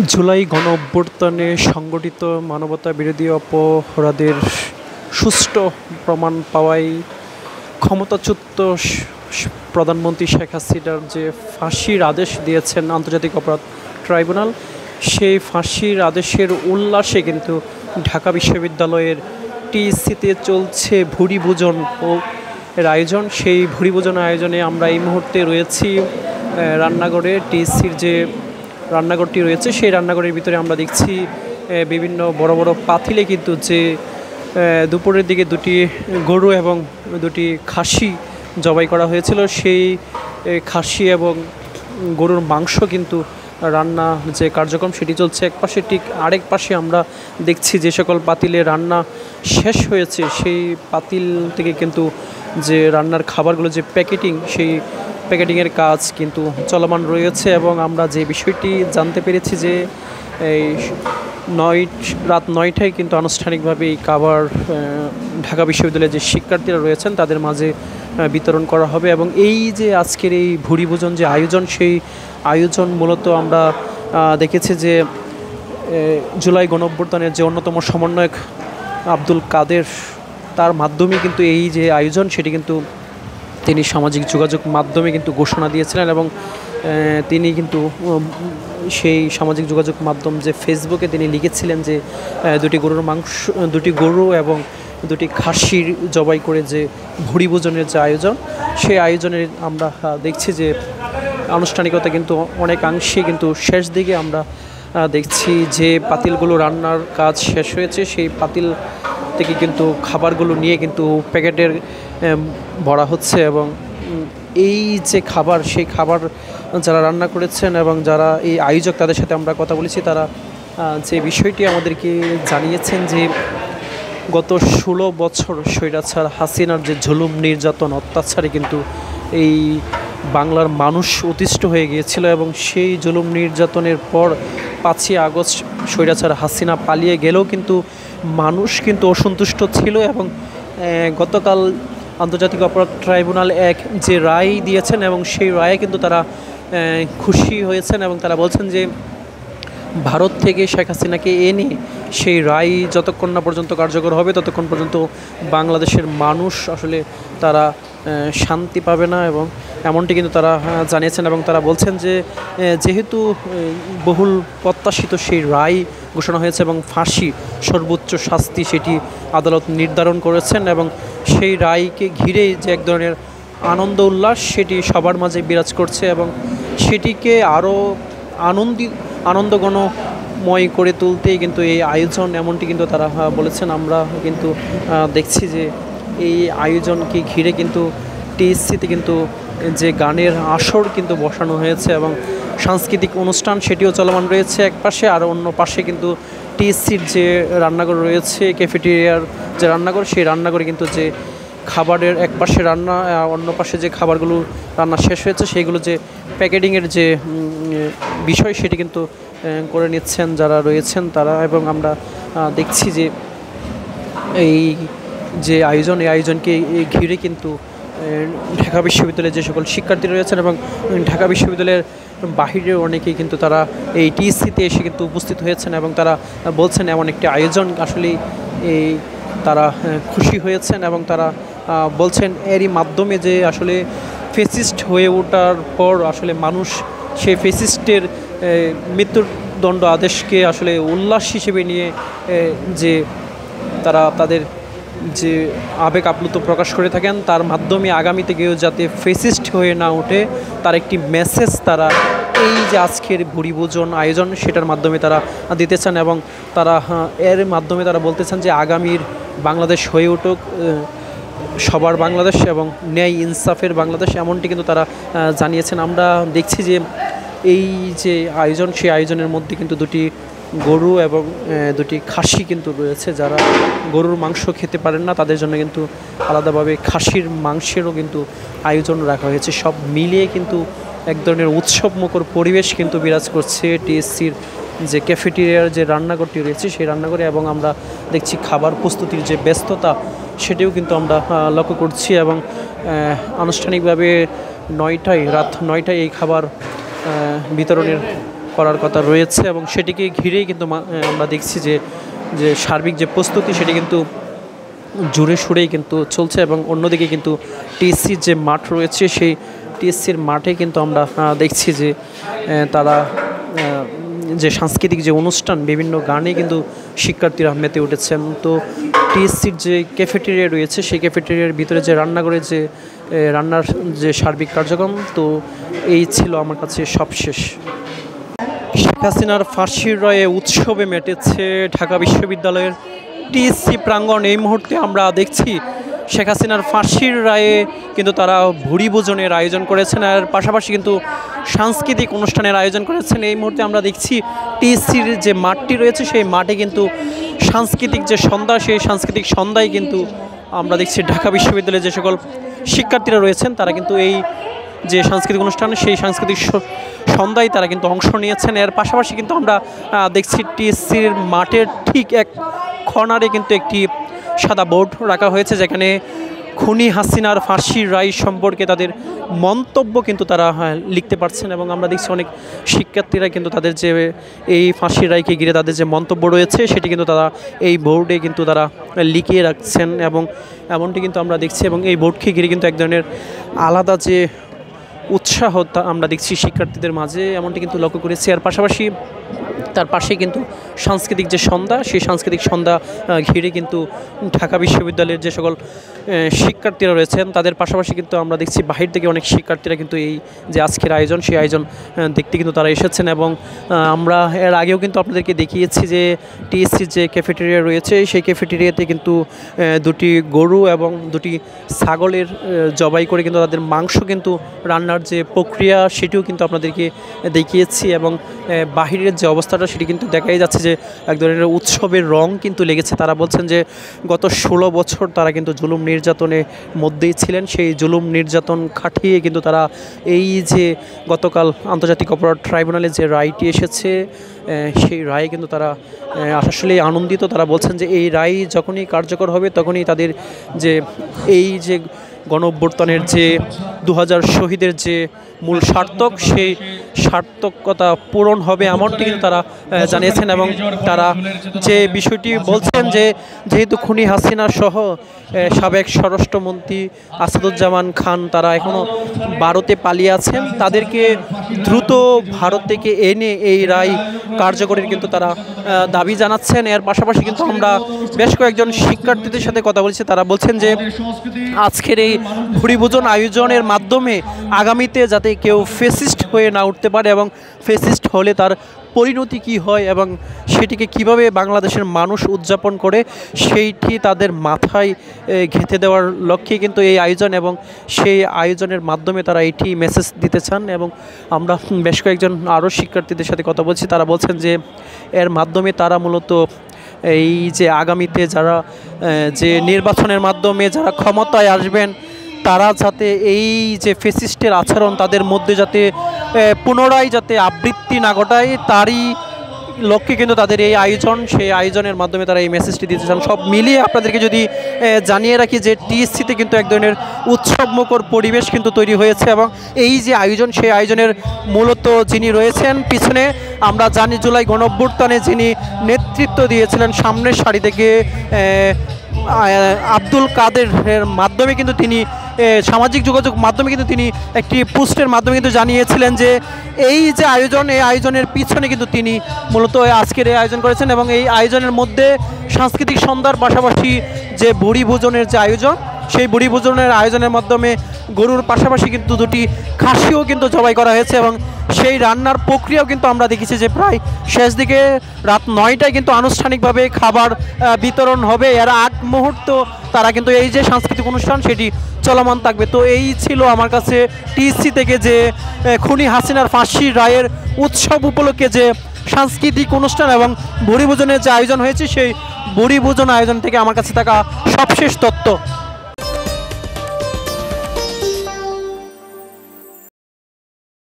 জুলাই গণঅভ্যুত্থানে সংগঠিত মানবতাবিরোধী অপরাধের সুষ্ঠু প্রমাণ পাওয়ায় ক্ষমতাচ্যুত প্রধানমন্ত্রী শেখ হাসিনার যে ফাঁসির আদেশ দিয়েছেন আন্তর্জাতিক অপরাধ ট্রাইব্যুনাল, সেই ফাঁসির আদেশের উল্লাসে কিন্তু ঢাকা বিশ্ববিদ্যালয়ের টিএসসিতে চলছে ভুরিভোজন ও এর আয়োজন। সেই ভুরিভোজন আয়োজনে আমরা এই মুহূর্তে রয়েছি রান্নাঘরে। টিএসসির যে রান্নাঘরটি রয়েছে সেই রান্নাঘরের ভিতরে আমরা দেখছি বিভিন্ন বড় বড় পাতিলে কিন্তু যে দুপুরের দিকে দুটি গরু এবং দুটি খাসি জবাই করা হয়েছিল, সেই খাসি এবং গরুর মাংস কিন্তু রান্না যে কার্যক্রম সেটি চলছে এক পাশে, ঠিক আরেক পাশে আমরা দেখছি যে সকল পাতিলে রান্না শেষ হয়েছে সেই পাতিল থেকে কিন্তু যে রান্নার খাবারগুলো যে প্যাকেটিং, সেই প্যাকেটিংয়ের কাজ কিন্তু চলমান রয়েছে। এবং আমরা যে বিষয়টি জানতে পেরেছি যে এই রাত ৯টায় কিন্তু আনুষ্ঠানিকভাবে এই খাবার ঢাকা বিশ্ববিদ্যালয়ের যে শিক্ষার্থীরা রয়েছেন তাদের মাঝে বিতরণ করা হবে। এবং এই যে আজকের এই ভুরিভোজন যে আয়োজন, সেই আয়োজন মূলত আমরা দেখেছি যে জুলাই গণঅভ্যুত্থানের যে অন্যতম সমন্বয়ক আব্দুল কাদের, তার মাধ্যমে কিন্তু এই যে আয়োজন সেটি কিন্তু তিনি সামাজিক যোগাযোগ মাধ্যমে কিন্তু ঘোষণা দিয়েছিলেন। এবং তিনি কিন্তু সেই সামাজিক যোগাযোগ মাধ্যম যে ফেসবুকে তিনি লিখেছিলেন যে দুটি গরু এবং দুটি খাসির জবাই করে যে ভুরিভোজনের যে আয়োজন, সেই আয়োজনের আমরা দেখছি যে আনুষ্ঠানিকতা কিন্তু অনেকাংশে কিন্তু শেষ দিকে আমরা দেখছি যে পাতিলগুলো রান্নার কাজ শেষ হয়েছে, সেই পাতিল থেকে কিন্তু খাবারগুলো নিয়ে কিন্তু প্যাকেটের ভরা হচ্ছে। এবং এই যে খাবার, সেই খাবার যারা রান্না করেছেন এবং যারা এই আয়োজক তাদের সাথে আমরা কথা বলেছি, তারা যে বিষয়টি আমাদেরকে জানিয়েছেন যে গত 16 বছর স্বৈরাচার হাসিনার যে জুলুম, নির্যাতন, অত্যাচারে কিন্তু এই বাংলার মানুষ অতিষ্ঠ হয়ে গিয়েছিল। এবং সেই জুলুম নির্যাতনের পর 5ই আগস্ট স্বৈরাচার হাসিনা পালিয়ে গেলেও কিন্তু মানুষ কিন্তু অসন্তুষ্ট ছিল। এবং গতকাল আন্তর্জাতিক অপরাধ ট্রাইব্যুনাল এক যে রায় দিয়েছেন এবং সেই রায়ে কিন্তু তারা খুশি হয়েছেন এবং তারা বলছেন যে ভারত থেকে শেখ হাসিনাকে এনে সেই রায় যতক্ষণ না পর্যন্ত কার্যকর হবে ততক্ষণ পর্যন্ত বাংলাদেশের মানুষ আসলে তারা শান্তি পাবে না। এবং এমনটি কিন্তু তারা জানিয়েছেন এবং তারা বলছেন যে যেহেতু বহুল প্রত্যাশিত সেই রায় ঘোষণা হয়েছে এবং ফাঁসি সর্বোচ্চ শাস্তি সেটি আদালত নির্ধারণ করেছেন, এবং সেই রায়কে ঘিরে যে এক ধরনের আনন্দ উল্লাস সেটি সবার মাঝে বিরাজ করছে এবং সেটিকে আরও আনন্দঘনময় করে তুলতেই কিন্তু এই আয়োজন, এমনটি কিন্তু তারা বলেছেন। আমরা কিন্তু দেখছি যে এই আয়োজনকে ঘিরে কিন্তু টিএসসিতে কিন্তু যে গানের আসর কিন্তু বসানো হয়েছে এবং সাংস্কৃতিক অনুষ্ঠান সেটিও চলমান রয়েছে এক পাশে, আর অন্য পাশে কিন্তু টিএসসির যে রান্নাঘর রয়েছে, ক্যাফেটেরিয়ার যে রান্নাঘর, সেই রান্নাঘরে কিন্তু যে খাবারের এক পাশে রান্না, অন্য পাশে যে খাবারগুলো রান্না শেষ হয়েছে সেইগুলো যে প্যাকেটিংয়ের যে বিষয় সেটি কিন্তু করে নিচ্ছেন যারা রয়েছেন তারা। এবং আমরা দেখছি যে এই যে আয়োজন, এই আয়োজনকে ঘিরে কিন্তু ঢাকা বিশ্ববিদ্যালয়ের যে সকল শিক্ষার্থী রয়েছেন এবং ঢাকা বিশ্ববিদ্যালয়ের বাহিরেও অনেকেই কিন্তু তারা এই টিএসসিতে এসে কিন্তু উপস্থিত হয়েছেন এবং তারা বলছেন এমন একটি আয়োজন আসলেই এই তারা খুশি হয়েছেন। এবং তারা বলছেন এরই মাধ্যমে যে আসলে ফেসিস্ট হয়ে ওঠার পর আসলে মানুষ সেই ফেসিস্টের মৃত্যুদণ্ড আদেশকে আসলে উল্লাস হিসেবে নিয়ে যে তারা তাদের যে আবেগ আপ্লুত প্রকাশ করে থাকেন, তার মাধ্যমে আগামীতে কেউ যাতে ফেসিস্ট হয়ে না ওঠে তার একটি মেসেজ তারা এই যে আজকের ভুরিভোজন আয়োজন সেটার মাধ্যমে তারা দিতে চান। এবং তারা এর মাধ্যমে তারা বলতে চান যে আগামীর বাংলাদেশ হয়ে উঠুক সবার বাংলাদেশ এবং ন্যায় ইনসাফের বাংলাদেশ, এমনটি কিন্তু তারা জানিয়েছেন। আমরা দেখছি যে এই যে আয়োজন, সেই আয়োজনের মধ্যে কিন্তু দুটি গরু এবং দুটি খাসি কিন্তু রয়েছে। যারা গরুর মাংস খেতে পারেন না তাদের জন্য কিন্তু আলাদাভাবে খাসির মাংসেরও কিন্তু আয়োজন রাখা হয়েছে। সব মিলিয়ে কিন্তু এক ধরনের উৎসবমুখর পরিবেশ কিন্তু বিরাজ করছে টিএসসির যে ক্যাফেটেরিয়ার যে রান্নাঘরটি রয়েছে সেই রান্নাঘরে। এবং আমরা দেখছি খাবার প্রস্তুতির যে ব্যস্ততা সেটিও কিন্তু আমরা লক্ষ্য করছি। এবং আনুষ্ঠানিকভাবে রাত ৯টায় এই খাবার বিতরণের করার কথা রয়েছে এবং সেটিকে ঘিরেই কিন্তু আমরা দেখছি যে যে সার্বিক যে প্রস্তুতি সেটি কিন্তু জোরে সোরেই কিন্তু চলছে। এবং অন্যদিকে কিন্তু টিএসসির যে মাঠ রয়েছে সেই টিএসসির মাঠে কিন্তু আমরা দেখছি যে তারা যে সাংস্কৃতিক যে অনুষ্ঠান বিভিন্ন গানে কিন্তু শিক্ষার্থীরা মেতে উঠেছেন। তো টিএসসির যে ক্যাফেটেরিয়া রয়েছে সেই ক্যাফেটেরিয়ার ভিতরে যে রান্নাঘরে যে রান্নার যে সার্বিক কার্যক্রম, তো এই ছিল আমার কাছে সবশেষ। শেখ হাসিনার ফাঁসির রায়ে উৎসবে মেতেছে ঢাকা বিশ্ববিদ্যালয়ের টিএসসি প্রাঙ্গণ। এই মুহূর্তে আমরা দেখছি শেখ হাসিনার ফাঁসির রায়ে কিন্তু তারা ভুরিভোজনের আয়োজন করেছেন, আর পাশাপাশি কিন্তু সাংস্কৃতিক অনুষ্ঠানের আয়োজন করেছেন। এই মুহূর্তে আমরা দেখছি টিএসসির যে মাঠটি রয়েছে সেই মাঠে কিন্তু সাংস্কৃতিক যে সন্ধ্যা, সেই সাংস্কৃতিক সন্ধ্যায় কিন্তু আমরা দেখছি ঢাকা বিশ্ববিদ্যালয়ের যে সকল শিক্ষার্থীরা রয়েছেন তারা কিন্তু এই যে সাংস্কৃতিক অনুষ্ঠান সেই সাংস্কৃতিক সন্ধ্যায় তারা কিন্তু অংশ নিয়েছেন। এর পাশাপাশি কিন্তু আমরা দেখছি টিএসসির মাঠের ঠিক এক কর্নারে কিন্তু একটি সাদা বোর্ড রাখা হয়েছে যেখানে খুনি হাসিনার ফাঁসির রায় সম্পর্কে তাদের মন্তব্য কিন্তু তারা লিখতে পারছেন। এবং আমরা দেখছি অনেক শিক্ষার্থীরা কিন্তু তাদের যে এই ফাঁসির রায়কে ঘিরে তাদের যে মন্তব্য রয়েছে সেটি কিন্তু তারা এই বোর্ডে কিন্তু তারা লিখিয়ে রাখছেন এবং এমনটি কিন্তু আমরা দেখছি। এবং এই বোর্ডকে ঘিরে কিন্তু এক ধরনের আলাদা যে উৎসাহ আমরা দেখছি শিক্ষার্থীদের মাঝে, এমনটি কিন্তু লক্ষ্য করেছি। আর পাশাপাশি তার পাশে কিন্তু সাংস্কৃতিক যে সন্ধ্যা, সেই সাংস্কৃতিক সন্ধ্যা ঘিরে কিন্তু ঢাকা বিশ্ববিদ্যালয়ের যে সকল শিক্ষার্থীরা রয়েছেন তাদের পাশাপাশি কিন্তু আমরা দেখছি বাহির থেকে অনেক শিক্ষার্থীরা কিন্তু এই যে আজকের আয়োজন সেই আয়োজন দেখতে কিন্তু তারা এসেছেন। এবং আমরা এর আগেও কিন্তু আপনাদেরকে দেখিয়েছি যে টিএসসির যে ক্যাফেটেরিয়া রয়েছে সেই ক্যাফেটেরিয়াতে কিন্তু দুটি গরু এবং দুটি ছাগলের জবাই করে কিন্তু তাদের মাংস কিন্তু রান্নার যে প্রক্রিয়া সেটিও কিন্তু আপনাদেরকে দেখিয়েছি। এবং বাহিরের যে অবস্থাটা সেটি কিন্তু দেখাই যাচ্ছে যে এক ধরনের উৎসবের রং কিন্তু লেগেছে। তারা বলছেন যে গত 16 বছর তারা কিন্তু জুলুম নির্যাতনের মধ্যেই ছিলেন, সেই জুলুম নির্যাতন খাটিয়ে কিন্তু তারা এই যে গতকাল আন্তর্জাতিক অপরাধ ট্রাইব্যুনালে যে রায়টি এসেছে সেই রায়ে কিন্তু তারা আসলেই আনন্দিত। তারা বলছেন যে এই রায় যখনই কার্যকর হবে তখনই তাদের যে এই যে গণঅভ্যুত্থানের যে 2000 শহীদের যে মূল সার্থক সেই সার্থকতা পূরণ হবে এমনটি কিন্তু তারা জানিয়েছেন। এবং তারা যে বিষয়টি বলছেন যে যেহেতু খুনি হাসিনা সহ সাবেক স্বরাষ্ট্রমন্ত্রী আসাদুজ্জামান খান তারা এখনও ভারতে পালিয়ে আছেন, তাদেরকে দ্রুত ভারত থেকে এনে এই রায় কার্যকরের কিন্তু তারা দাবি জানাচ্ছেন। এর পাশাপাশি কিন্তু আমরা বেশ কয়েকজন শিক্ষার্থীদের সাথে কথা বলছি, তারা বলছেন যে আজকের এই ভুরিভোজন আয়োজনের মাধ্যমে আগামীতে যাতে কেউ ফেসিস্ট হয়ে না উঠতে পারে এবং ফেসিস্ট হলে তার পরিণতি কী হয় এবং সেটিকে কিভাবে বাংলাদেশের মানুষ উদযাপন করে সেইটি তাদের মাথায় গেঁথে দেওয়ার লক্ষ্যে কিন্তু এই আয়োজন, এবং সেই আয়োজনের মাধ্যমে তারা এইটি মেসেজ দিতে চান। এবং আমরা বেশ কয়েকজন আরও শিক্ষার্থীদের সাথে কথা বলছি, তারা বলছেন যে এর মাধ্যমে তারা মূলত এই যে আগামীতে যারা যে নির্বাচনের মাধ্যমে যারা ক্ষমতায় আসবেন তারা যাতে এই যে ফেসিস্টের আচরণ তাদের মধ্যে যাতে পুনরায় যাতে আবৃত্তি না ঘটায় তারই লক্ষ্যে কিন্তু তাদের এই আয়োজন, সেই আয়োজনের মাধ্যমে তারা এই মেসেজটি দিতে চান। সব মিলিয়ে আপনাদেরকে যদি জানিয়ে রাখি যে টিএসসিতে কিন্তু এক ধরনের উৎসবমুখর পরিবেশ কিন্তু তৈরি হয়েছে। এবং এই যে আয়োজন সেই আয়োজনের মূলত যিনি রয়েছেন পিছনে আমরা জানি জুলাই গণঅভ্যুত্থানে যিনি নেতৃত্ব দিয়েছিলেন সামনের সারি থেকে আব্দুল কাদেরের মাধ্যমে কিন্তু তিনি সামাজিক যোগাযোগ মাধ্যমে কিন্তু তিনি একটি পোস্টের মাধ্যমে কিন্তু জানিয়েছিলেন যে এই যে আয়োজন এই আয়োজনের পিছনে কিন্তু তিনি মূলত আজকের এই আয়োজন করেছেন। এবং এই আয়োজনের মধ্যে সাংস্কৃতিক সন্ধ্যার পাশাপাশি যে ভুরিভোজনের যে আয়োজন সেই ভুরিভোজনের আয়োজনের মাধ্যমে গরুর পাশাপাশি কিন্তু দুটি খাসিও কিন্তু জবাই করা হয়েছে। এবং সেই রান্নার প্রক্রিয়াও কিন্তু আমরা দেখেছি যে প্রায় শেষ দিকে রাত 9টায় কিন্তু আনুষ্ঠানিকভাবে খাবার বিতরণ হবে। এর আগ মুহূর্ত তারা কিন্তু এই যে সাংস্কৃতিক অনুষ্ঠান সেটি চলমান থাকবে। তো এই ছিল আমার কাছে টিএসসি থেকে যে খুনি হাসিনার ফাঁসির রায়ের উৎসব উপলক্ষে যে সাংস্কৃতিক অনুষ্ঠান এবং ভুরিভোজনের যে আয়োজন হয়েছে সেই ভুরিভোজন আয়োজন থেকে আমার কাছে থাকা সবশেষ তথ্য।